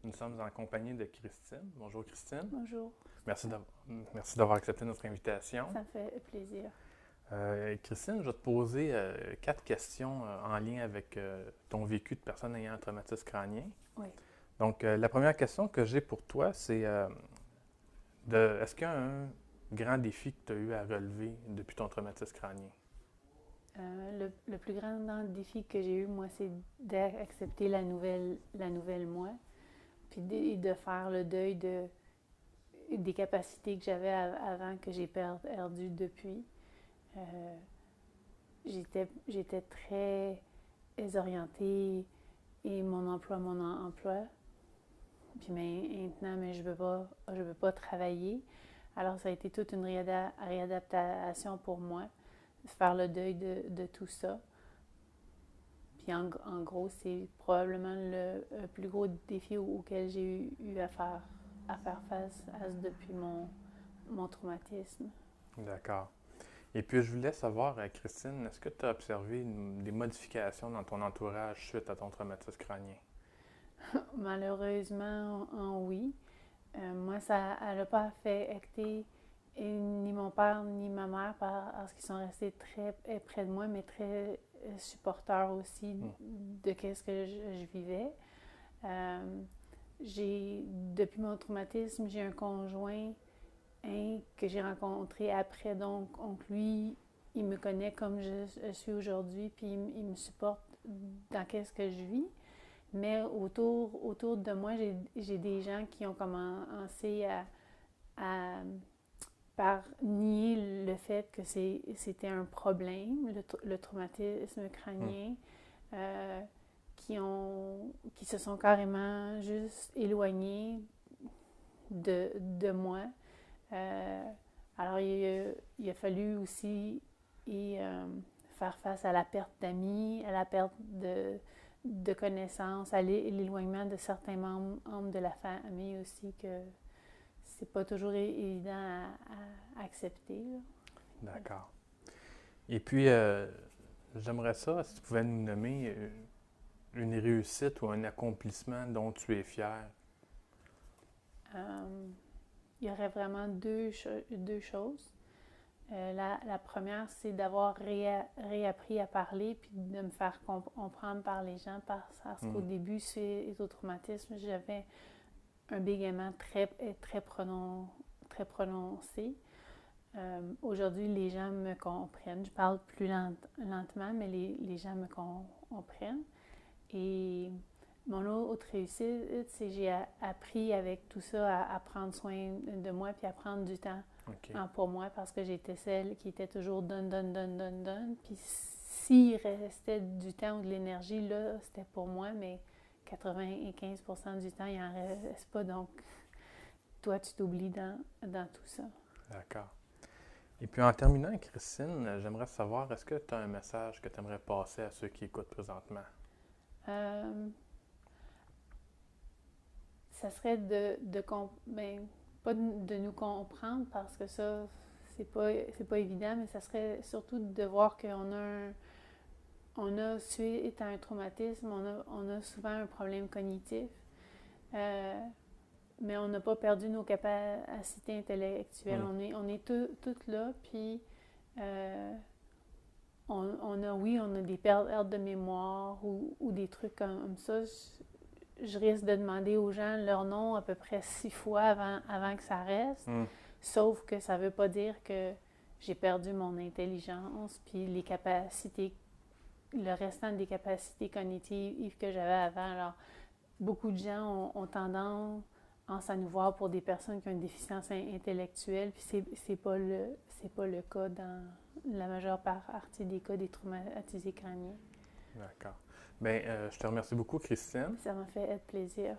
Nous sommes en compagnie de Christine. Bonjour Christine. Bonjour, Merci d'avoir accepté notre invitation. ça me fait plaisir. Christine, je vais te poser 4 questions en lien avec ton vécu de personne ayant un traumatisme crânien. Oui. Donc, la première question que j'ai pour toi, c'est est-ce qu'il y a un grand défi que tu as eu à relever depuis ton traumatisme crânien? Le plus grand défi que j'ai eu, moi, c'est d'accepter la nouvelle moi, puis de faire le deuil des capacités que j'avais avant que j'ai perdu depuis. Euh, j'étais très désorientée et mon emploi. Puis maintenant, mais je veux pas travailler. Alors, ça a été toute une réadaptation pour moi, faire le deuil de tout ça. Puis en gros, c'est probablement le plus gros défi auquel j'ai eu à faire face depuis mon traumatisme. D'accord. Et puis, je voulais savoir, Christine, est-ce que tu as observé des modifications dans ton entourage suite à ton traumatisme crânien? Malheureusement, oui. Moi, ça n'a pas affecté ni mon père ni ma mère parce qu'ils sont restés très près de moi, mais très supporteurs aussi Hmm. de ce que je vivais. Euh, Depuis mon traumatisme, j'ai un conjoint que j'ai rencontré après. Donc, lui, il me connaît comme je suis aujourd'hui, puis il me supporte dans ce que je vis. Mais autour de moi, j'ai des gens qui ont commencé à par nier le fait que c'était un problème, le traumatisme Hmm. crânien, euh, qui se sont carrément juste éloignés de moi. Euh, alors, il a fallu aussi faire face à la perte d'amis, à la perte de connaissances, à l'éloignement de certains membres de la famille aussi, que c'est pas toujours évident à accepter. Là. D'accord. Et puis, j'aimerais ça, si tu pouvais nous nommer une réussite ou un accomplissement dont tu es fier. Euh, il y aurait vraiment deux choses. La première, c'est d'avoir réappris à parler puis de me faire comprendre par les gens parce qu'au Hmm. début, suite au traumatisme, j'avais un bégaiement très prononcé. Aujourd'hui, les gens me comprennent. Je parle plus lentement, mais les gens me comprennent. Et mon autre réussite, c'est que j'ai appris avec tout ça à prendre soin de moi puis à prendre du temps OK. pour moi parce que j'étais celle qui était toujours donne, donne, donne, donne, donne. Puis s'il restait du temps ou de l'énergie, là, c'était pour moi, mais 95% du temps, il n'en reste pas. Donc, toi, tu t'oublies dans tout ça. D'accord. Et puis, en terminant, Christine, j'aimerais savoir, est-ce que tu as un message que tu aimerais passer à ceux qui écoutent présentement? Euh, Ça serait ben, pas de nous comprendre parce que ça, c'est pas évident, mais ça serait surtout de voir suite à un traumatisme, on a souvent un problème cognitif, euh, mais on n'a pas perdu nos capacités intellectuelles. Hmm. On est toutes là, puis euh, on a des pertes de mémoire ou des trucs comme ça. Je risque de demander aux gens leur nom à peu près 6 fois avant que ça reste. Hmm. Sauf que ça ne veut pas dire que j'ai perdu mon intelligence, puis le restant des capacités cognitives que j'avais avant. Alors, beaucoup de gens ont tendance à nous voir pour des personnes qui ont une déficience intellectuelle, puis c'est pas le cas dans la majeure partie des cas des traumatisés crâniens. D'accord. Bien, je te remercie beaucoup, Christine. Ça m'a fait plaisir.